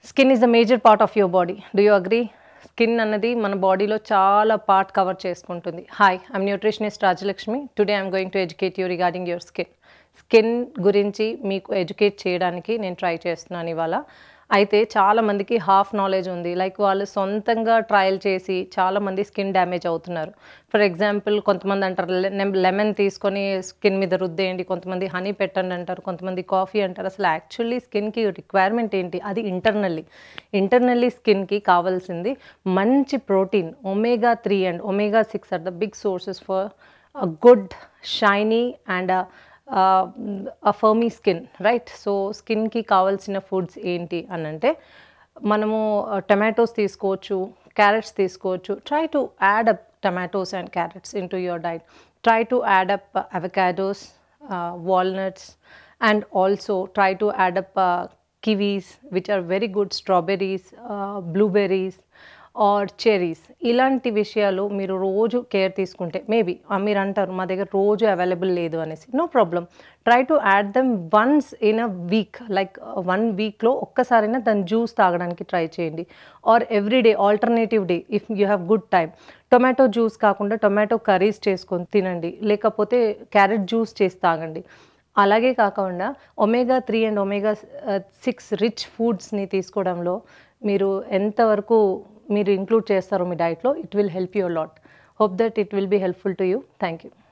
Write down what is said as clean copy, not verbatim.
Skin is a major part of your body. Do you agree? Skin అన్నది మన బాడీలో చాలా పార్ట్ కవర్ చేసుకుంటుంది. Hi, I'm nutritionist Rajalakshmi. Today I'm going to educate you regarding your skin. Skin గురించి మీకు educate చేయడానికి నేను try చేస్తున్నాను ఇవాళ. అయితే చాలామందికి హాఫ్ నాలెడ్జ్ ఉంది. లైక్ వాళ్ళు సొంతంగా ట్రయల్ చేసి చాలామంది స్కిన్ డ్యామేజ్ అవుతున్నారు. ఫర్ ఎగ్జాంపుల్ కొంతమంది అంటారు లెమన్ తీసుకొని స్కిన్ మీద రుద్దేయండి, కొంతమంది హనీ పెట్టండి అంటారు, కొంతమంది కాఫీ అంటారు. అసలు యాక్చువల్లీ స్కిన్కి రిక్వైర్మెంట్ ఏంటి? అది ఇంటర్నల్లీ స్కిన్కి కావాల్సింది మంచి protein. omega-3 and omega-6 are the big sources for good shiny and a firmy skin, right? So స్కిన్కి కావాల్సిన ఫుడ్స్ ఏంటి అని అంటే మనము టమాటోస్ తీసుకోవచ్చు, క్యారెట్స్ తీసుకోవచ్చు. Try to add up tomatoes and carrots into your diet. Try to add up avocados, walnuts, and also try to add up kiwis, which are very good, strawberries, blueberries or cherries. ఇలాంటి విషయాలు మీరు రోజు care తీసుకుంటే maybe మీరు అంటారు మా దగ్గర రోజు అవైలబుల్ లేదు అనేసి. No problem. Try to add them once in a week. Like 1 వీక్లో ఒక్కసారైనా దాని జ్యూస్ తాగడానికి ట్రై చేయండి. Or every day alternative day if you have good time. Tomato juice కాకుండా టొమాటో కర్రీస్ చేసుకొని తినండి, లేకపోతే క్యారెట్ జ్యూస్ చేసి తాగండి. అలాగే కాకుండా omega-3 అండ్ omega-6 రిచ్ ఫుడ్స్ని తీసుకోవడంలో మీరు ఎంతవరకు మీరు ఇంక్లూడ్ చేస్తారో మీ డైట్లో, it will help you lot. Hope that it will be helpful to you. Thank you.